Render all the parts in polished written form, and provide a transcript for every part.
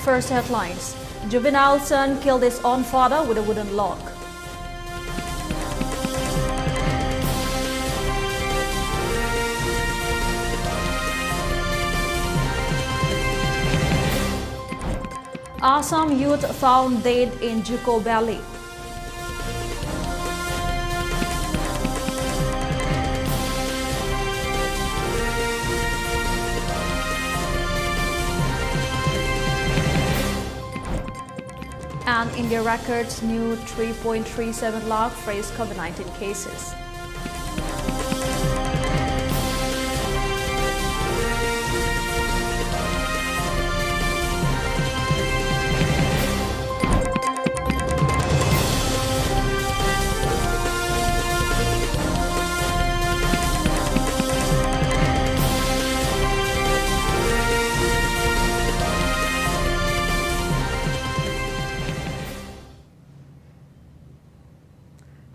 First headlines. Juvenile son killed his own father with a wooden log. Assam youth found dead in Juko Valley. And India records new 3.37 lakh fresh COVID-19 cases.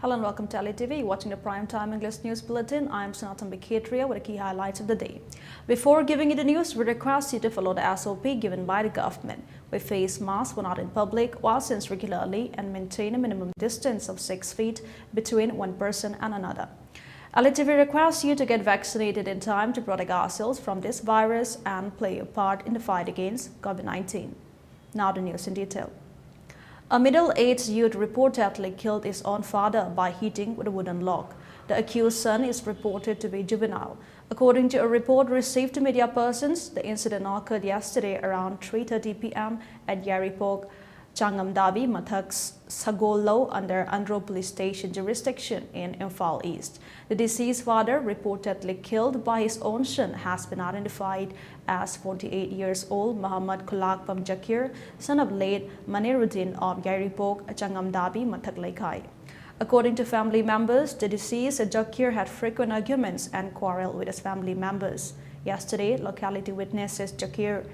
Hello and welcome to ELITETV. You're watching the Primetime English News Bulletin. I'm Sanatombi with the key highlights of the day. Before giving you the news, we request you to follow the SOP given by the government. We face masks when not in public, wash hands regularly, and maintain a minimum distance of 6 feet between one person and another. ELITETV requests you to get vaccinated in time to protect ourselves from this virus and play a part in the fight against COVID-19. Now the news in detail. A middle-aged youth reportedly killed his own father by hitting with a wooden log. The accused son is reported to be juvenile. According to a report received to media persons, the incident occurred yesterday around 3:30 p.m. at Yaripok, Sanatombi, Mathak Sagolo under Andhra Police Station jurisdiction in Imphal East. The deceased father, reportedly killed by his own son, has been identified as 48 years old Muhammad Kulakpam Jakir, son of late Maniruddin of Yaripok, Sanatombi, Mathak Laikai. According to family members, the deceased Jakir had frequent arguments and quarreled with his family members. Yesterday, locality witnesses Jakir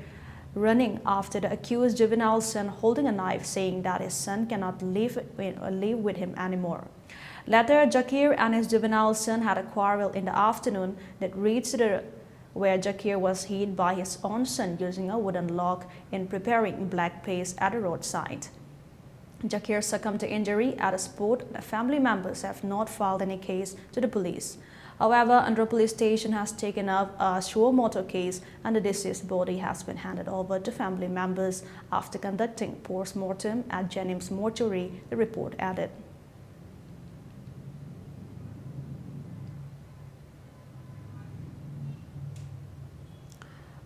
running after the accused juvenile son holding a knife, saying that his son cannot live with him anymore. Later, Jakir and his juvenile son had a quarrel in the afternoon that reached where Jakir was hit by his own son using a wooden log in preparing black paste at a roadside. Jakir succumbed to injury at a spot. The family members have not filed any case to the police. However, Andhra Police Station has taken up a suo motu case and the deceased body has been handed over to family members after conducting post-mortem at Jennings mortuary, the report added.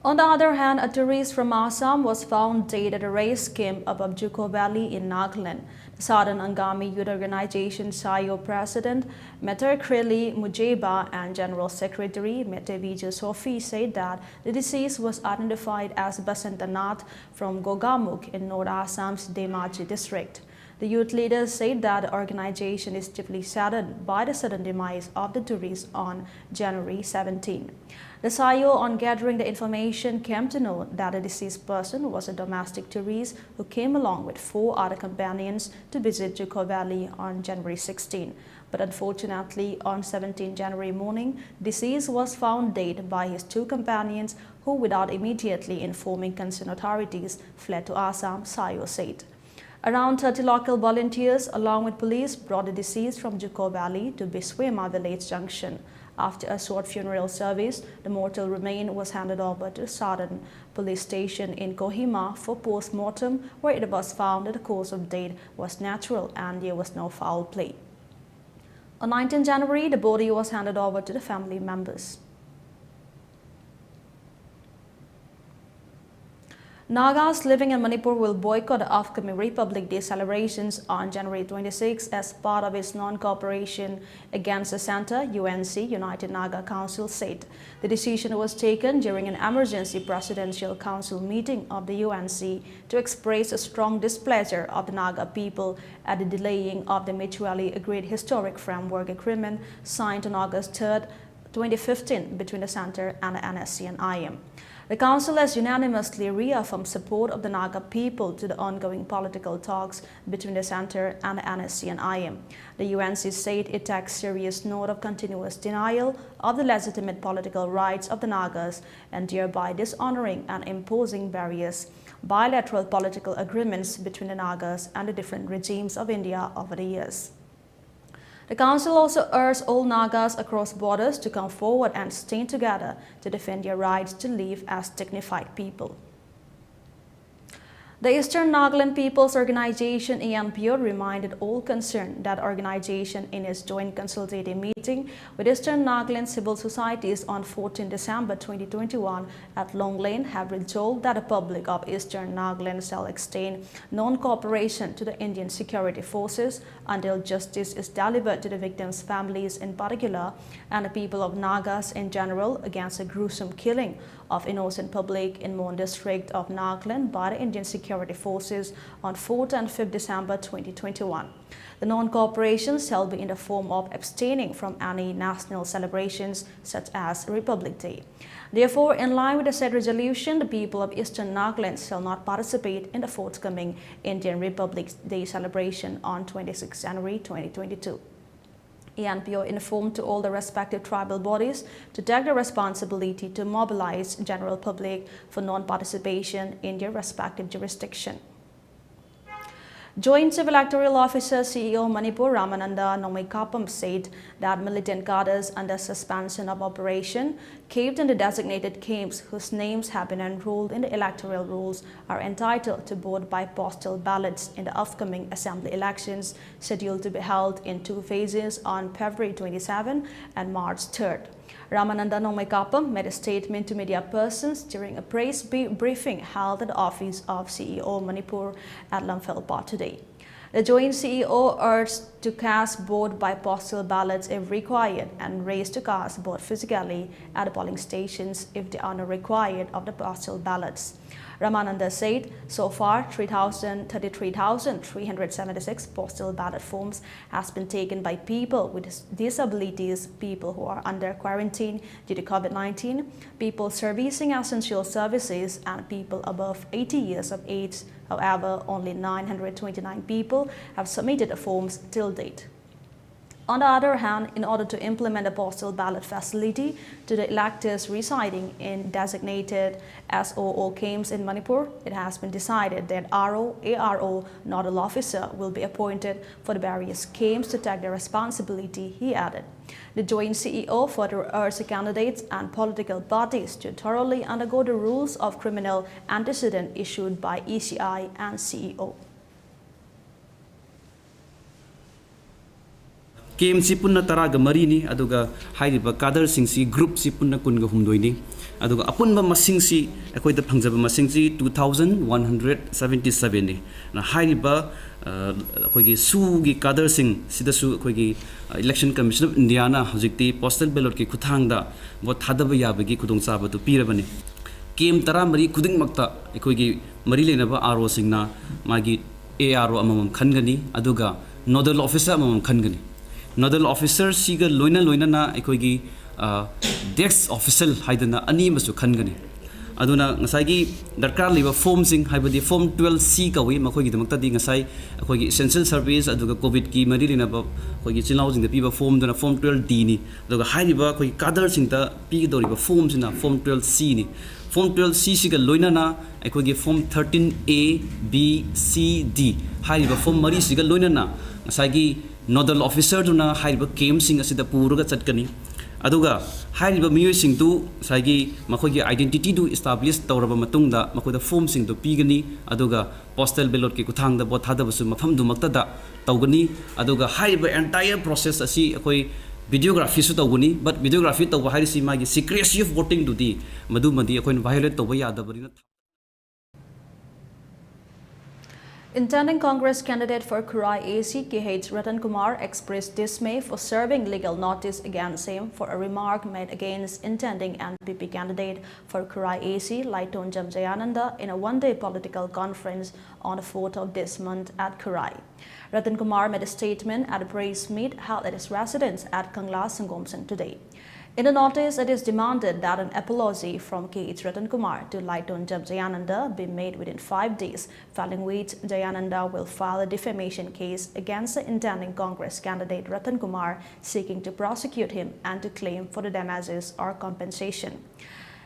On the other hand, a tourist from Assam was found dead at a race camp above Juko Valley in Nagaland. The Southern Angami Youth Organization SAYO President Meter Kreli Mujeba and General Secretary Metevija Sofi said that the deceased was identified as Basantanath from Gogamukh in North Assam's Dhemaji district. The youth leaders said that the organization is deeply saddened by the sudden demise of the tourist on January 17. The SAYO, on gathering the information, came to know that the deceased person was a domestic tourist who came along with 4 other companions to visit Juko Valley on January 16. But unfortunately, on 17 January morning, deceased was found dead by his 2 companions who, without immediately informing concerned authorities, fled to Assam, SAYO said. Around 30 local volunteers, along with police, brought the deceased from Juko Valley to Biswema Village Junction. After a short funeral service, the mortal remain was handed over to the Southern Police Station in Kohima for post-mortem, where it was found that the cause of death was natural and there was no foul play. On 19 January, the body was handed over to the family members. Nagas living in Manipur will boycott the upcoming Republic Day celebrations on January 26 as part of its non-cooperation against the Center, UNC, United Naga Council said. The decision was taken during an emergency presidential council meeting of the UNC to express a strong displeasure of the Naga people at the delaying of the mutually agreed historic framework agreement signed on August 3, 2015 between the Center and the NSC and IM. The Council has unanimously reaffirmed support of the Naga people to the ongoing political talks between the Centre and the NSC and IM. The UNC said it takes serious note of continuous denial of the legitimate political rights of the Nagas and thereby dishonoring and imposing various bilateral political agreements between the Nagas and the different regimes of India over the years. The Council also urged all Nagas across borders to come forward and stand together to defend their rights to live as dignified people. The Eastern Nagaland People's Organization EMPO reminded all concerned that organization in its joint consultative meeting with Eastern Nagaland civil societies on 14 December 2021 at Long Lane have resolved that the public of Eastern Nagaland shall extend non-cooperation to the Indian security forces until justice is delivered to the victims' families in particular and the people of Nagas in general against a gruesome killing of innocent public in Mon district of Nagaland by the Indian security forces on 4th and 5th December 2021. The non-cooperation shall be in the form of abstaining from any national celebrations such as Republic Day. Therefore, in line with the said resolution, the people of Eastern Nagaland shall not participate in the forthcoming Indian Republic Day celebration on 26 January 2022. ENPO informed to all the respective tribal bodies to take the responsibility to mobilize general public for non-participation in their respective jurisdiction. Joint Civil Electoral Officer CEO Manipur Ramananda Nomaikapam said that militant cadres under suspension of operation caved in the designated camps whose names have been enrolled in the electoral rolls are entitled to vote by postal ballots in the upcoming assembly elections scheduled to be held in 2 phases on February 27 and March 3rd. Ramananda Nomaikapam made a statement to media persons during a press briefing held at the office of CEO Manipur at Lamphel today. The joint CEO urged to cast vote by postal ballots if required and raised to cast vote physically at the polling stations if they are not required of the postal ballots. Ramananda said so far 33,376 postal ballot forms has been taken by people with disabilities, people who are under quarantine due to COVID-19, people servicing essential services and people above 80 years of age. However, only 929 people have submitted the forms till date. On the other hand, in order to implement a postal ballot facility to the electors residing in designated SOO camps in Manipur, it has been decided that ARO nodal officer will be appointed for the various camps to take their responsibility, he added. The joint CEO further urged the candidates and political parties to thoroughly undergo the rules of criminal antecedent issued by ECI and CEO. Game si punna taraga marini aduga hairiba kadar singsi group si punna kunga humdoini aduga apunba masing si akoi da phangjaba masing si 2177 ni na hairiba akoi gi su gi kadar sing sida su akoi gi election commission of India na hojikti postal ballot ki khuthang da vote thadaba yabagi khudong chaba tu pirabani game tara mari kuding makta akoi gi mari lenaba aro singna magi ARO amamam khangani aduga nodal officer amamam khangani Nodal officer siga loina na ekoigi desk official haidana ani masu khangani aduna ngasai gi darkar liba form sing haibadi form 12C kawi makhoi gi damakta di ngasai akoigi essential service aduga covid ki mari lina ba akoigi chilau jing da piba form dana form 12D ni aduga haiba akoigi kadar sing ta pi doriba form sina form 12C ni form 12C siga loina na akoigi form 13A B C D haiba form mari siga loina na ngasai gi nodal officer duna haiba came sing asida puruga chatkani aduga haiba miyo sing tu sagi makhoi identity du establish tawraba matungda makoda form sing du pigani aduga postal ballot ki kuthang da bot hada basu mafam du makta da tawgani aduga haiba entire process asi akoi videography su tawgani but videography tawba haisi magi secrecy of voting du di madu madi akoi violate tawba yadabari. Intending Congress candidate for Kurai AC KH Ratan Kumar expressed dismay for serving legal notice against him for a remark made against intending NPP candidate for Kurai AC Laiton Jamjayananda in a one-day political conference on the 4th of this month at Kurai. Ratan Kumar made a statement at a press meet held at his residence at Kangla Sangomsan today. In the notice, it is demanded that an apology from K.H. Ratan Kumar to Laiton Jayananda be made within 5 days, following which Jayananda will file a defamation case against the intending Congress candidate Ratan Kumar, seeking to prosecute him and to claim for the damages or compensation.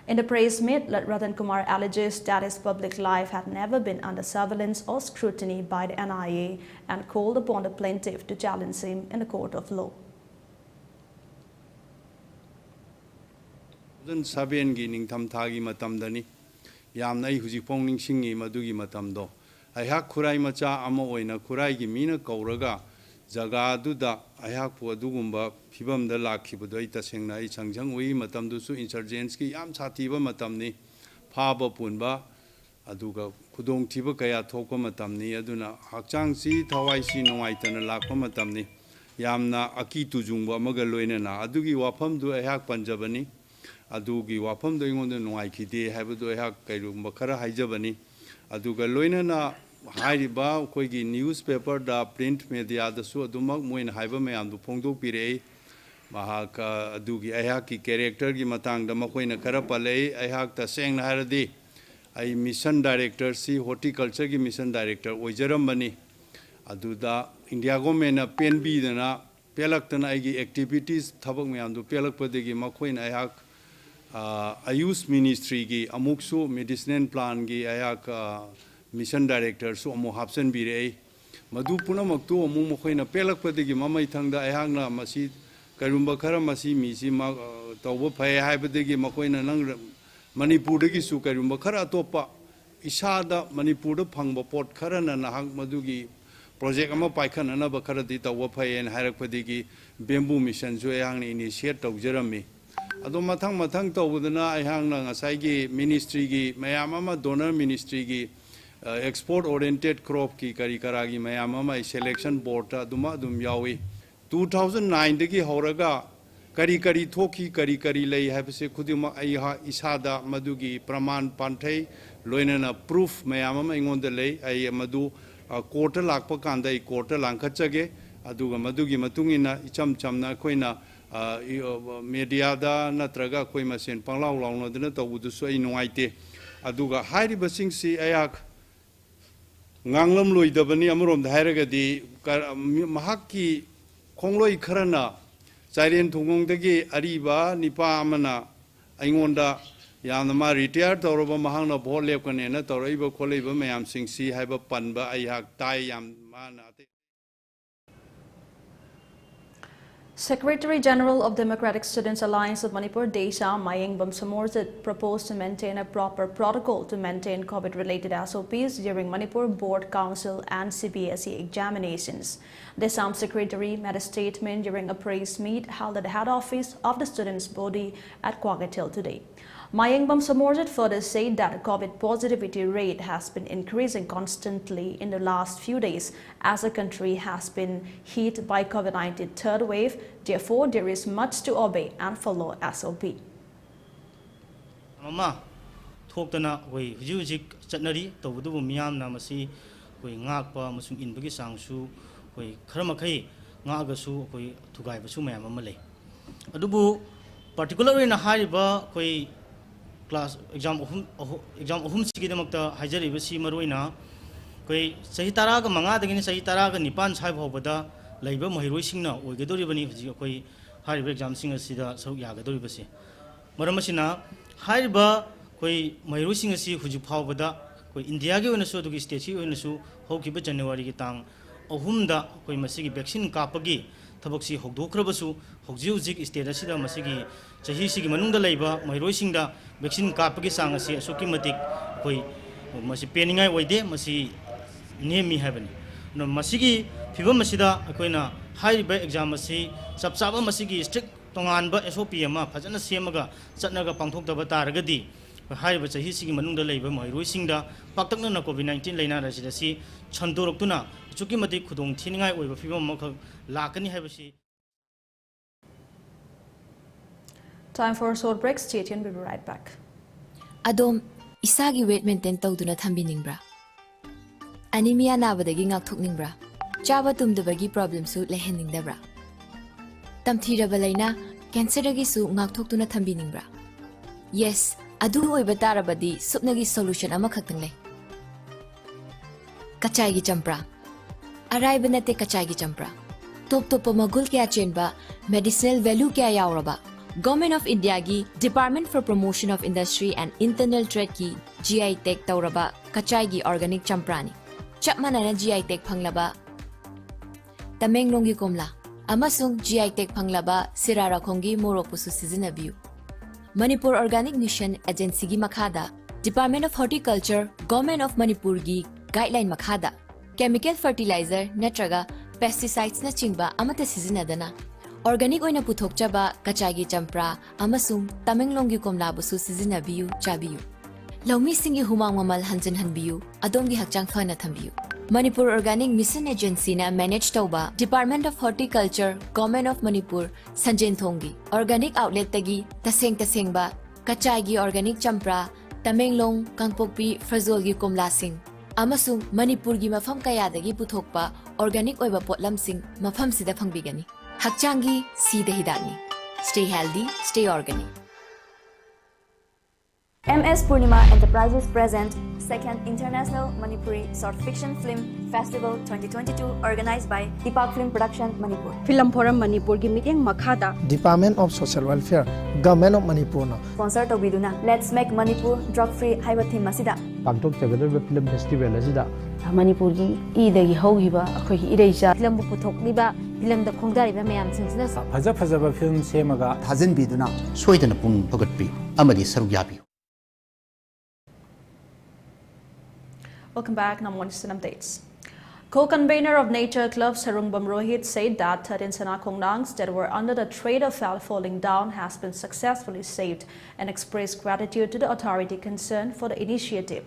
In the press meet, Ratan Kumar alleges that his public life had never been under surveillance or scrutiny by the NIA and called upon the plaintiff to challenge him in the court of law. Sabian gining tam tagi matam dani yam nai huji pongning singi madugi matam do ayhak kurai macha ama oina kurai gi mina kauraga jaga duda ayhak pu adugumba phibam da lakhi budai tasengna I changjang ui matam du su insurgents ki yam chati ba matam ni phaba punba aduga khudong thiba kaya thokpa matam ni aduna hakchang si thawai si nongai tan lakpa matam ni yamna aki tujungba maga loina na adugi wafam du ayhak panjabani adugi wafam do ingon nongai khide habdu ayhak kairumba khara haijabani aduga loina na hairiba koigi newspaper da print media da su adumak moin haiba mayam du phongdok pirei mahaka adugi ayhak ki character gi matang da makoina khara palei ayhak ta sengna haradi ai mission director si horticulture gi mission director oijaram bani aduda india government na penbi dana pelaktana aigi activities thabak mayam du pelak padegi makoina ayhak Ayush Ministry ki amuksu medicinal plan ki ayak mission director su amu hapsan birei madu puna maktu amu mokhoi na pelak pade ki mamai thangda ayak na masi karumba khara masi misi ma tawba phai haibade ki makhoi na nang Manipur ki su karumba khara topa isada Manipur da phangba pot khara na nahang madu ki project ama paikhan na ba khara di tawba phai en hairak pade ki bamboo mission jo ayak ni initiate tawjarami ado mathang mathang tawudana ayhang na ngasai gi ministry gi mayam ama donor ministry gi export oriented crop ki kari karagi mayam ama selection board ta duma dum yawi 2009 dagi horaga kari kari thoki kari lei habse khudima aiha isada madugi praman panthai loinana proof mayam ama ingonda lei ai madu court lakpa kanda court langkhachage aduga madugi matungina icham chamna khoina media da natraga koi masen panglaw lawno dena tawudu so ai nuaite aduga hairi basing si ayak nganglam loidabani amrom dhairaga di mahakki khongloi kharana chairen thungongdagi ariba nipa amana aingonda yamna ma retire tawroba mahangna bhol lepkane na tawraiba kholeiba mayam singsi haiba panba ayak tai yam mana Secretary General of Democratic Students Alliance of Manipur, Desha Mayeng Bamsamorjit, proposed to maintain a proper protocol to maintain COVID-related SOPs during Manipur Board, Council and CBSE examinations. Desam Secretary made a statement during a press meet held at the head office of the students' body at Kwagatil today. Mayeng Bamsamorjit further said that the COVID positivity rate has been increasing constantly in the last few days as the country has been hit by COVID-19 third wave. Therefore, there is much to obey and follow SOP. Mama, thokdana we hujik chatnari tawdu miyam na masi we ngakpa masung inbagi sangsu we kharamakai ngagasu we thugai basu mayam amale adubu particularly na hariba we class exam ohum sigi damakta hajari basi maroina we sahi tara ga manga dagini sahi tara ga nipan sai bhobada laiba mahiroi singna oigadori bani huji koi hariba exam sing asida saruk yagadori basi maramasina hariba koi mahiroi sing asi huji phawbada koi india ge ona so dugi state si ona su hokiba January gi tang ohumda koi masigi vaccine kapagi thabak si hogdokrabasu hogji hujik state asida masigi chahi sigi manungda laiba mahiroi singda vaccine kapagi sang asi asuki matik koi masi peningai oide masi nemi habani no masigi fibam masida akoina hariba exam asi sapsaba masigi strict tonganba SOP ama phajana semaga chatnaga pangthokdaba taragadi hariba chahi sigi manungda laiba mahiroi singda paktakna na COVID-19 laina rasida si chandoroktuna chuki matik khudong thiningai oiba fibam makha lakani habasi. Time for a short break. Stay tuned. We'll be right back. Adom isagi weight maintain tawduna thambiningbra anemia nabadagi ngakthokningbra chaba tumdabagi problem su leheningdabra tamthiraba laina ꯀꯦꯟꯁꯔꯗꯒꯤ ꯁꯨ ꯉꯥꯛꯊꯣꯛꯇꯨꯅ ꯊꯝꯕꯤꯅꯤꯡꯕ꯭ꯔꯥ? Yes, ꯑꯗꯨ ꯑꯣꯏꯕ ꯇꯥꯔꯕꯗꯤ ꯁꯨꯞꯅꯒꯤ solution ꯑꯃꯈꯛꯇꯪ ꯂꯩ꯫ ꯀꯆꯥꯏꯒꯤ ꯆꯝꯄ꯭ꯔꯥ꯫ ꯑꯔꯥꯏꯕ ꯅꯠꯇꯦ ꯀꯆꯥꯏꯒꯤ ꯆꯝꯄ꯭ꯔꯥ꯫ ꯇꯣꯞ ꯇꯣꯞꯄ ꯃꯒꯨꯜ ꯀꯌꯥ ꯆꯦꯟꯕ, ꯃꯦꯗꯤꯁꯤꯅꯦꯜ ꯚꯦꯂꯨ ꯀꯌꯥ ꯌꯥꯎꯔꯕ, Government of India की Department for Promotion of Industry and Internal Trade की GI Tag तौरबा कचाई की Organic चंप्रानी चप मानना GI Tag फंगलबा तमेंगलोंग की कोमला अमसुंग GI Tag फंगलबा सिराराखोंगी मोरोपुसु सिजनबियु Manipur Organic Mission Agency की मखादा Department of Horticulture Government of Manipur की Guideline मखादा Chemical Fertilizer नत्रगा Pesticides न चिंबा अमते सिजनदना Organic oina puthokchaba kachagi champra amasung tamenglonggi komlabusu sizinnabiyu chabiyu Lawmi singi humang mamal hanjin hanbiyu adongi hakchang phana thambiyu Manipur Organic Mission Agency na manage tauba Department of Horticulture Government of Manipur Sanjen Thonggi Organic Outlet tagi taseng ba kachagi organic champra tamenglong kangpokpi frazolgi komlasing amasung Manipur gi mafam kayadagi puthokpa organic oiba potlamsing mafam sida phangbigani Hakchangi Sida Hidani. Stay healthy, stay organic. MS Purnima Enterprises present Second International Manipuri Short Fiction Film Festival 2022 organized by Deepak Film Production Manipur. Film Forum Manipur की meeting Makhada Department of Social Welfare Government of Manipur na sponsor to biduna Let's Make Manipur Drug Free haiba theme asida Pangtok Jagadar Film Festival asida Manipur की ईदगी हौगिबा अखोई इरेजा film बु पुथोकलिबा film the खोंगदारिबा मयाम सिंसना फजा फजाबा film सेमगा थाजन बिदुना सोइदन पुंग भगतपि अमदि सरुक याबि Welcome back. Now, one updates. Co-convener of Nature Club Sarungbam Rohit said that 13 Sanakongnangs that were under the trailer fell falling down has been successfully saved and expressed gratitude to the authority concerned for the initiative.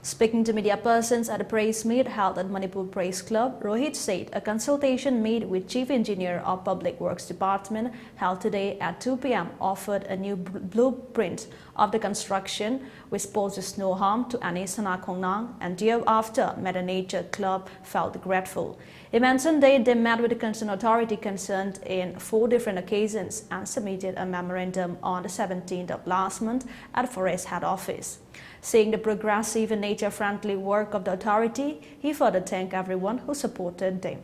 Speaking to media persons at a press meet held at Manipur Press Club, Rohit said a consultation made with Chief Engineer of Public Works Department held today at 2 p.m. offered a new blueprint of the construction which poses no harm to any Sanakongnang, and thereafter Mother Nature Club felt grateful. He mentioned they met with the concerned authority concerned in 4 different occasions and submitted a memorandum on the 17th of last month at Forest Head Office. Seeing the progressive and nature-friendly work of the authority, he further thanked everyone who supported them.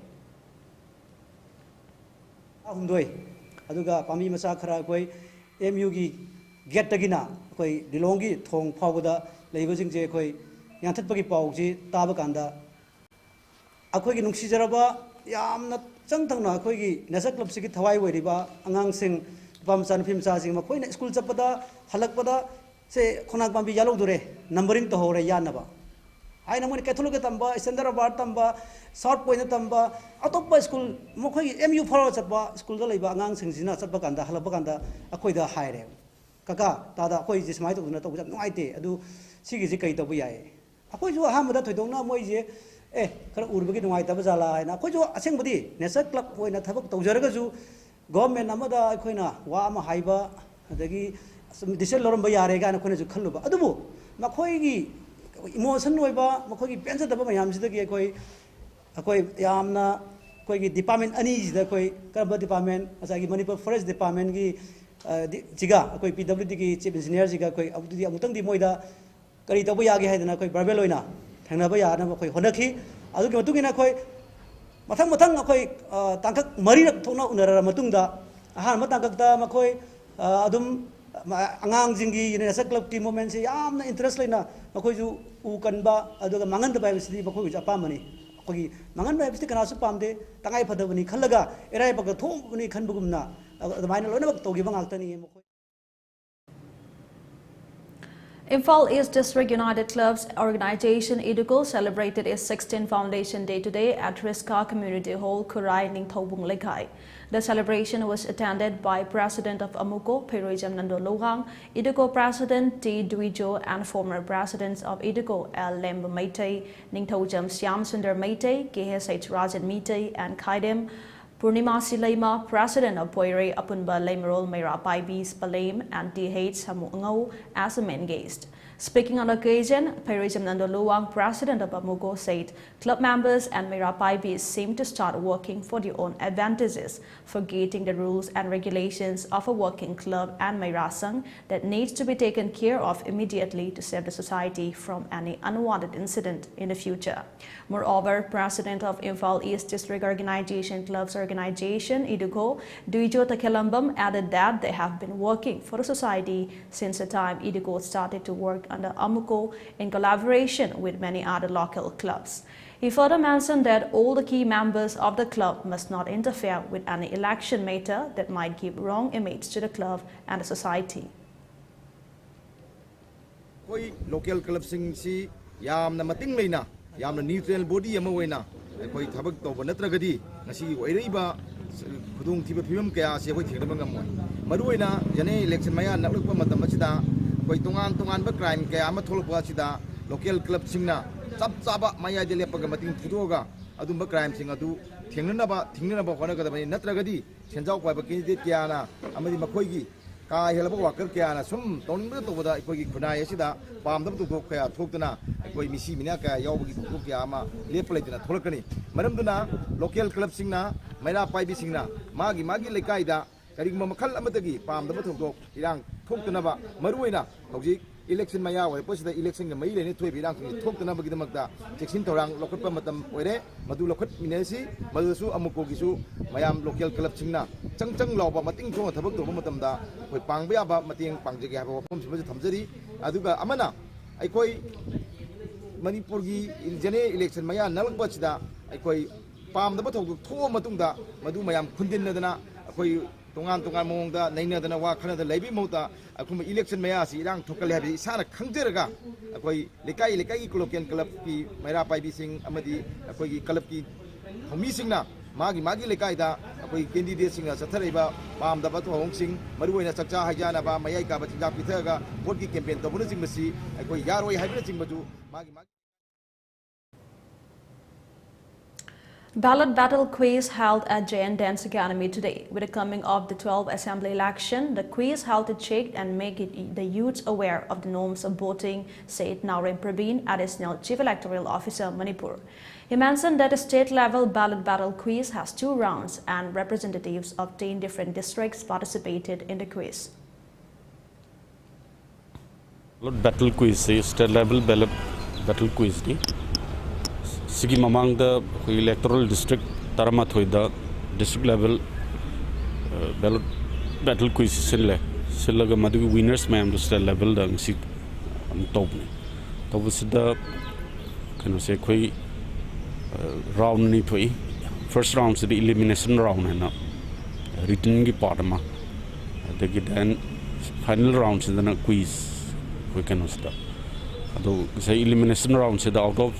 Aduga pami masa khara koi MU gi get tagina koi dilongi thong phawda leibasing je koi yanthat pagi pau ji taba kanda akhoi gi nungsi jaraba yamna changthangna akhoi gi nasa club sigi thawai weriba angang sing pamsan phim sa sing ma koi na school chapada halakpada se khonak pambi yalo dure numbering to hore yanaba ai namoni catholic tamba standard bar tamba short point tamba atoppa school mokhoi MU follow chapa school da leiba angang singsina chapa kanda halaba kanda akhoi da haire kaka tada akhoi ji smai to na to jam ngai te adu sigi ji kai to bu yai akhoi ju ha mada thoidong na moi je kara urbagi ngai ta ba jala na akhoi ju aseng budi nesa club oina thabak to jaraga ju government amada akhoi na wa ma haiba adagi decision loramba yare ga na khone ju khalluba adubu makhoi gi emotion oiba makhoi gi pensa daba mayam sida gi akhoi yamna koi gi department ani sida koi karba department asa gi Manipur Forest Department gi jiga koi PWD gi chief engineer jiga koi abudi amutang di moida kari tabo ya gi haidana koi barbel oina thangna ba ya na koi honakhi adu gi matungina koi mathang koi tangkak mari rak thona unara matungda ahan matangkak da makoi adum angang jingi unisa club team moment se yamna interest leina makoi ju u kanba aduga mangan da bai sidi makoi ju apamani koi mangan bai sidi kana su pamde tangai phadabani khallaga erai baga thongni khanbugumna adamaina loina bak togi bangaktani makoi Imphal East District United Clubs Organization Educo celebrated its 16th Foundation Day today at Riska Community Hall, Kurai, Ningthobung, Lekai. The celebration was attended by President of Amuko, Peruijam Nando Lohang, Educo President T. Duijo, and former presidents of Educo, L. Lemba Meitei, Ningthojam Siam Sundar Meitei, KSH Rajan Meitei, and Kaidem Purnima Silaima, President of Poire Apunba Lemerol Meira Paibis Palem, and DH Samu Ngau as the main guest. Speaking on the occasion, Perism Nandoluang, president of Amugo, said club members and Mera Paibis seem to start working for their own advantages, forgetting the rules and regulations of a working club and Mera Sang that needs to be taken care of immediately to save the society from any unwanted incident in the future. Moreover, President of Imphal East District Organization Clubs Organization, Idugo, Duijo Takelambam, added that they have been working for the society since the time Idugo started to work under Amuko in collaboration with many other local clubs. He further mentioned that all the key members of the club must not interfere with any election matter that might give wrong image to the club and the society. Local clubs si yam na mating leina yam na neutral body ama wena koi thabak to banatragadi ngasi oiraiba khudung thiba phim kaya se koi thengdam ngam moi maruina jane election maya naklukpa matam achida koi tongan ba crime kaya ama tholpa achida local club singna chap chaba maya de lepaga mating thudoga adumba crime sing adu thengnaba hona gadabani natragadi senjau paiba candidate kya na amadi makhoi gi ka helaba worker kya na sum tongning to boda koi gi khunai asida pamdam tu thok kaya thokdana koi misi mina kaya yawgi thok kya ama leplaidina tholakani maramduna local club singna maila paibi singna magi lekai da karigma makhal amadagi pamdam thok irang thokdana maruina hauji election maya wai posida election ga mai lene thoi birang thokdana bagi damakta section torang lokatpa matam oire madu lokat minesi madusu amuko gisu mayam local club singna changchang lawba mating thong thabak to matam da koi pangba ba mating pangjage ha wafam siba thamjari aduga amana ai koi Manipur gi jene election maya nalakba chida ai koi pam da thok tho matungda madu mayam khundin nadana koi tongan mongda nainadana wa khana da leibi mota akuma election maya si irang thokal habi isana khangjeraga akoi lekai gi local club ki maira paibi sing amadi akoi gi club ki thomi singna magi lekai da akoi candidate singa satharaiba pam da bathong sing maruina chakcha haijana ba mayai ka ba tinga pithaga vote ki campaign to bunu sing masi akoi yaroi haibna sing baju magi Ballot battle quiz held at JN Dance Academy today. With the coming of the 12th Assembly election, the quiz held to check and make the youths aware of the norms of voting, said Naureen Praveen, Additional Chief Electoral Officer, Manipur. He mentioned that the state-level ballot battle quiz has 2 rounds and representatives of 10 different districts participated in the quiz. Ballot battle quiz is state-level ballot battle quiz. Sigi mamang the electoral district Taramathoi the district level ballot battle quiz sillaga madu winners ma'am to state level the sik top ni to was the can say koi round ni thoi first round is the elimination round and written gi part ma then final round is the quiz we can start ado say elimination round is the out of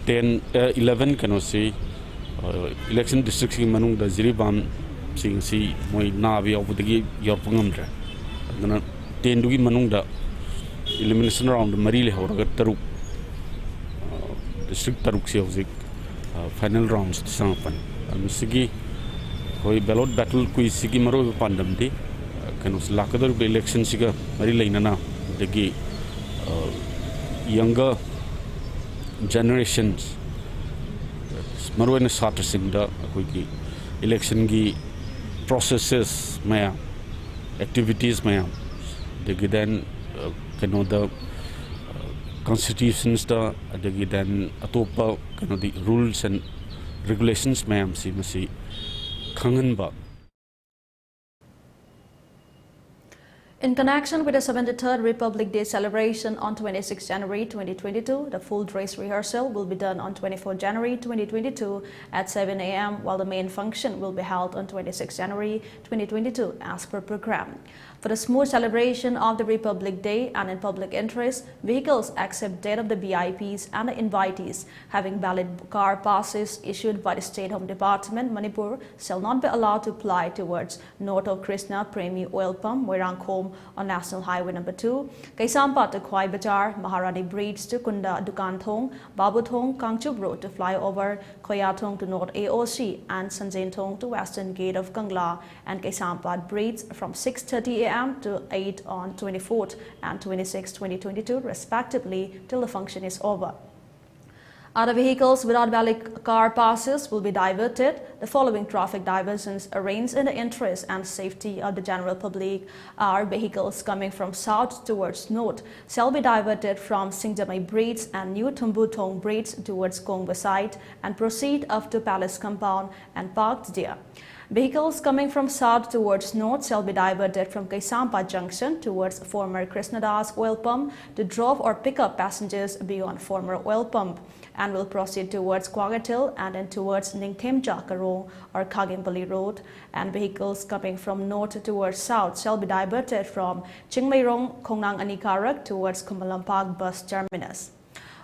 11 can say election districts in Manung the Ziribam sing si moi navi of the Yorpangam. Then 10 to Manung the elimination round Marili Horagaru district Taruxi final rounds to Sampan. And Sigi Hoi ballot battle quiz Sigi Maro Pandamdi can was Lakadar election Siga Marilena the younger generations Marwana Sata Sinda election gi processes maya activities maya they then the constitutions the then atopa the rules and regulations maya si masi khangan ba. In connection with the 73rd Republic Day celebration on 26 January 2022, the full dress rehearsal will be done on 24 January 2022 at 7 a.m. while the main function will be held on 26 January 2022 as per program. For the smooth celebration of the Republic Day and in public interest, vehicles except that of the VIPs and the invitees having valid car passes issued by the State Home Department, Manipur, shall not be allowed to ply towards Noto Krishna Premi Oil Pump, Moirangkhom on National Highway No. 2, Kaisampa to Khwai Bajar, Maharani Bridge to Kunda Dukan Thong, Babu Thong, Kangchub Road to flyover, Khoya Thong to North AOC, and Sanjain Thong to Western Gate of Kangla, and Kaisampa Bridge from 6:30 a.m. p.m. to 8 on 24th and 26th, 2022, respectively, till the function is over. Other vehicles without valid car passes will be diverted. The following traffic diversions arranged in the interest and safety of the general public are: vehicles coming from south towards north shall be diverted from Singdamai Bridge and New Tumbutong Bridge towards Kongba side and proceed up to Palace Compound and parked there. Vehicles coming from south towards north shall be diverted from Kaisampa Junction towards former Krishnadas oil pump to drop or pick up passengers beyond former oil pump, and will proceed towards Kwagatil and then towards Ningthemja Karong or Kagimpali Road. And vehicles coming from north towards south shall be diverted from Chingmairong Kongnang Anikarak towards Kumalampak bus terminus.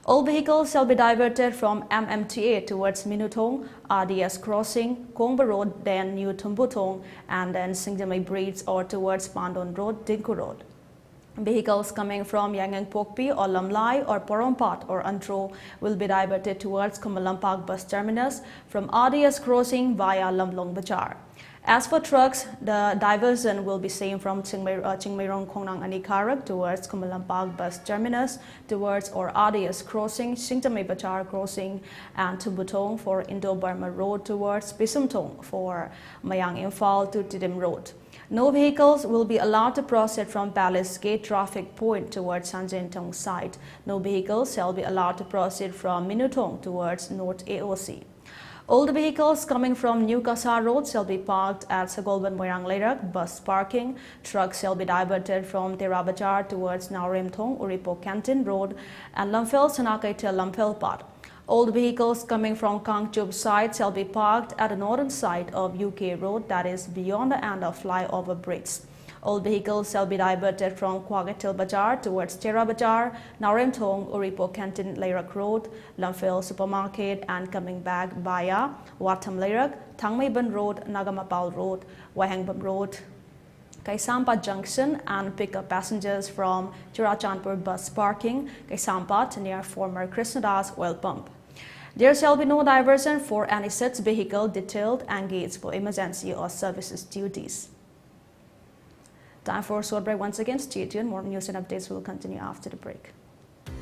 All vehicles shall be diverted from MMTA towards Minutong, RDS Crossing, Kongba Road, then New Tumbutong, and then Singdamai Bridge or towards Pandon Road, Dinku Road. Vehicles coming from Yangang Pokpi or Lamlai or Porompat or Antro will be diverted towards Kumalampak bus terminus from RDS Crossing via Lamlong Bajar. As for trucks, the diversion will be same from Chingmairong Kongnang Anikarak towards Kumalampak bus terminus towards or RDS Crossing, Singtamay Bajar Crossing, and Tumbutong for Indo-Burma Road towards Pisumtong for Mayang Imphal to Tidim Road. No vehicles will be allowed to proceed from Palace Gate traffic point towards Sanjentong side. No vehicles shall be allowed to proceed from Minutong towards North AOC. All the vehicles coming from New Kasar Road shall be parked at Sagolban Moirang Leirak bus parking. Trucks shall be diverted from Terabachar towards Nauremthong Uripo Canton Road and Lamphel Sanakai to Lamphel Pat. All the vehicles coming from Kangchub side shall be parked at the northern side of UK Road, that is beyond the end of flyover bridge. All vehicles shall be diverted from Kwagatil Bajar towards Tera Bajar, Nauremthong, Uripo Canton Leirak Road, Lamphel Supermarket, and coming back via Watam Leirak, Thangmaiban Road, Nagamapal Road, Wahangbam Road, Kaisampa Junction, and pick up passengers from Churachandpur bus parking, Kaisampa near former Krishnadas oil pump. There shall be no diversion for any such vehicle detailed engaged for emergency or services duties. Time for a short break once again. Stay tuned. More news and updates will continue after the break.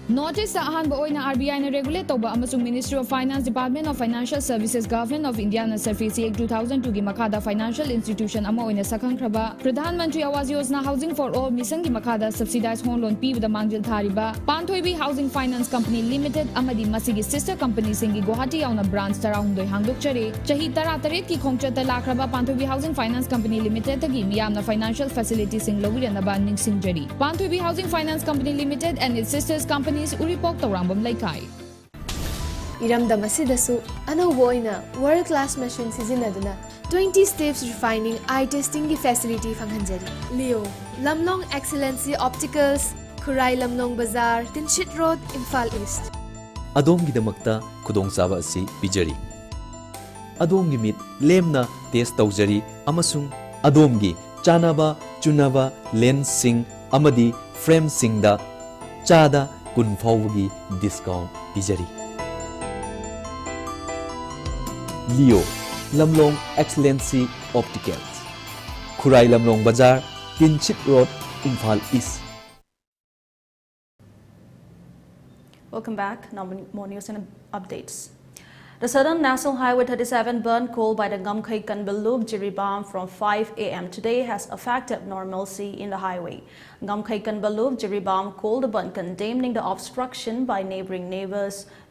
Notice the ahanba oina RBI na regulate toba amasung Ministry of Finance, Department of Financial Services, Government of India na Surface Act 2002 gi makada financial institution ama oina sakangkraba Pradhan Mantri Awas Yojana Housing for All mission gi makada subsidized home loan pibada mangjil thariba Panthoibi Housing Finance Company Limited amadi masigi sister company singi Guwahati yauna branch tarahundoi hangdokchare chahi tara-taret ki khongchata lakraba Panthoibi Housing Finance Company Limited tagi miyamna financial facilities sing logiranaba ningsingjari. Panthoibi Housing Finance Company Limited and its sisters companies Uripok Taurambam Laikai. Iramdam asidasu anauba oina world class machine sizinaduna 20 steps refining eye testing gi facility fanghanjari. Leo Lamlong Excellency Opticals, Khurai Lamlong Bazaar, Tinchit Road, Imphal East. Adom gidamakta khudongchaba asi pijari. Adom gi mit lemna test taujari amasung adom gi chanaba chunaba lens sing amadi frame singda chada kun fawgi discount pijari. Leo Lamlong Excellency Opticals, Khurai Lamlong Bazaar, Tinchit Road, Imphal East. Welcome back. Now more news and updates. The Southern National Highway 37 burn caused by the Ngamkhay Kanbil Loop Jiribam from 5 a.m. today has affected normalcy in the highway. Ngamkhay Kanbil Loop Jiribam called the burn, condemning the obstruction by neighboring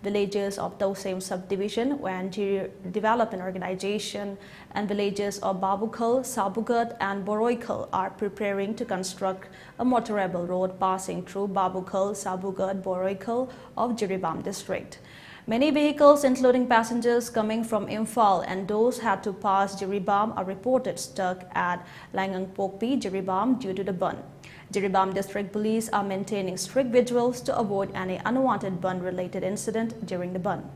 villages of Tosem subdivision when Jiri Development Organization and villages of Babukal, Sabugat and Boroikal are preparing to construct a motorable road passing through Babukal, Sabugat, Boroikal of Jiribam district. Many vehicles, including passengers coming from Imphal and those had to pass Jiribam, are reported stuck at Langang Pokpi, Jiribam due to the burn. Jiribam District Police are maintaining strict vigils to avoid any unwanted burn-related incident during the burn.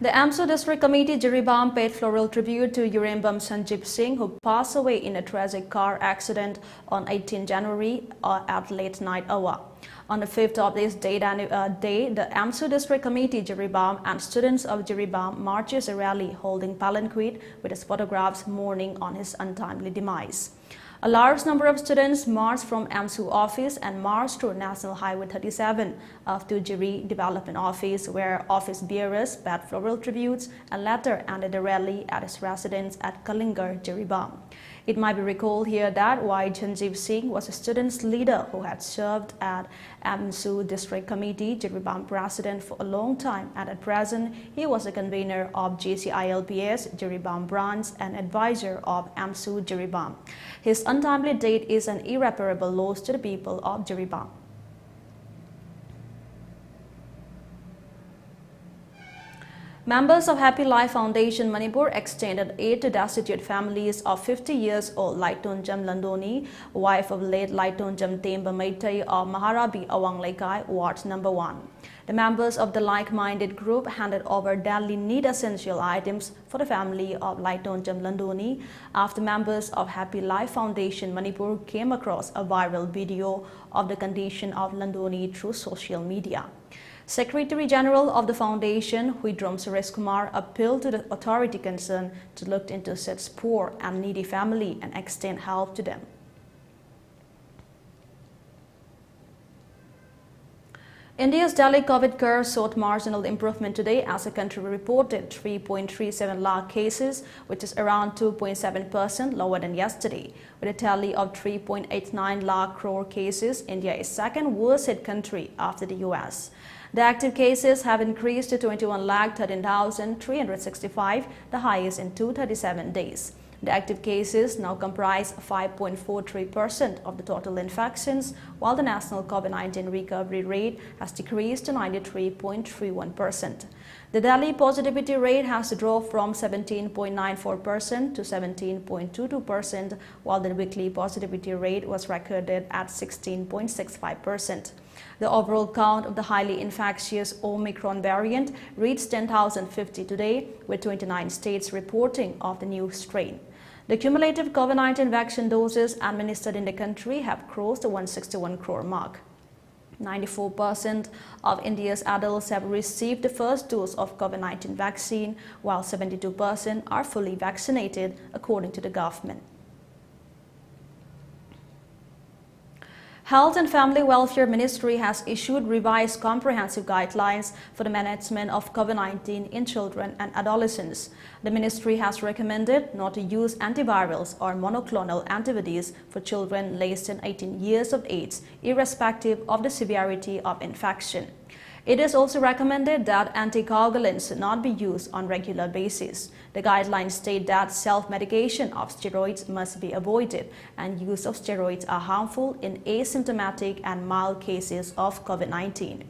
The AMSU District Committee Jiribam paid floral tribute to Urembam Sanjib Singh, who passed away in a tragic car accident on 18 January at late night hour. On the 5th of this day, the AMSU District Committee Jiribam and students of Jiribam marches a rally holding palanquin with his photographs mourning on his untimely demise. A large number of students marched from AMSU office and marched to National Highway 37 up to Jiri Development Office, where office bearers paid floral tributes and later ended the rally at his residence at Kalingar, Jiribam. It might be recalled here that Y. Sanjib Singh was a students' leader who had served at AMSU District Committee Jiribam President for a long time, and at present he was a convener of GCILPS Jiribam branch and advisor of AMSU Jiribam. His untimely death is an irreparable loss to the people of Jiribam. Members of Happy Life Foundation Manipur extended aid to destitute families of 50 years old Laitonjam Landoni, wife of late Laitonjam Temba Maitai of Maharabi Awang Laikai, Ward Number 1. The members of the like-minded group handed over daily need essential items for the family of Laitonjam Landoni after members of Happy Life Foundation Manipur came across a viral video of the condition of Landoni through social media. Secretary General of the Foundation, Huidrom Suresh Kumar, appealed to the authority concerned to look into such poor and needy family and extend help to them. India's Delhi COVID curve showed marginal improvement today as the country reported 3.37 lakh cases, which is around 2.7% lower than yesterday. With a tally of 3.89 lakh crore cases, India is second worst hit country after the US. The active cases have increased to 21,13,365, the highest in 237 days. The active cases now comprise 5.43% of the total infections, while the national COVID-19 recovery rate has decreased to 93.31%. The Delhi positivity rate has dropped from 17.94% to 17.22%, while the weekly positivity rate was recorded at 16.65%. The overall count of the highly infectious Omicron variant reached 10,050 today, with 29 states reporting of the new strain. The cumulative COVID-19 vaccine doses administered in the country have crossed the 161 crore mark. 94% of India's adults have received the first dose of COVID-19 vaccine, while 72% are fully vaccinated, according to the government. Health and Family Welfare Ministry has issued revised comprehensive guidelines for the management of COVID-19 in children and adolescents. The ministry has recommended not to use antivirals or monoclonal antibodies for children less than 18 years of age, irrespective of the severity of infection. It is also recommended that anticoagulants not be used on a regular basis. The guidelines state that self-medication of steroids must be avoided, and use of steroids are harmful in asymptomatic and mild cases of COVID-19.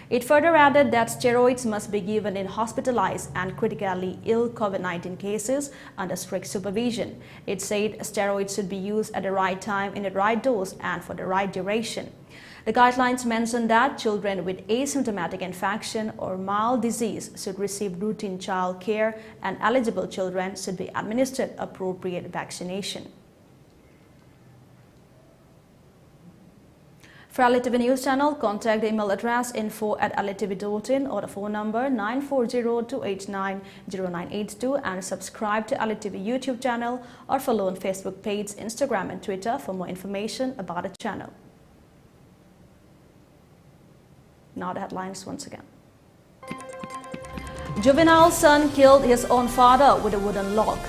It further added that steroids must be given in hospitalized and critically ill COVID-19 cases under strict supervision. It said steroids should be used at the right time, in the right dose, and for the right duration. The guidelines mention that children with asymptomatic infection or mild disease should receive routine child care, and eligible children should be administered appropriate vaccination. For ELITETV News Channel, contact the email address info@elitevn or the phone number 940-289-0982, and subscribe to ELITETV YouTube channel or follow on Facebook page, Instagram and Twitter for more information about the channel. Now the headlines once again. Juvenile son killed his own father with a wooden log.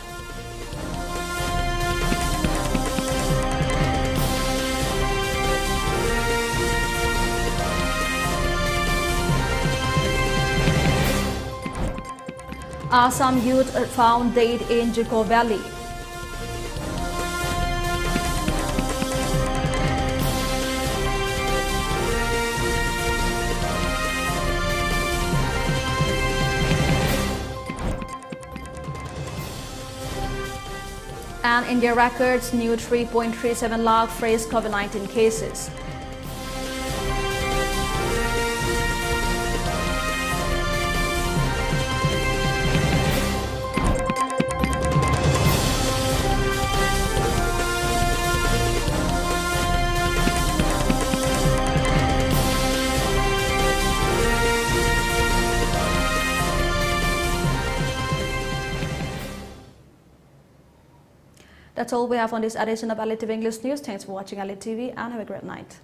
Assam youth found dead in Juko Valley. And India records new 3.37 lakh fresh COVID-19 cases. That's all we have on this edition of ELITETV English News. Thanks for watching ELITETV and have a great night.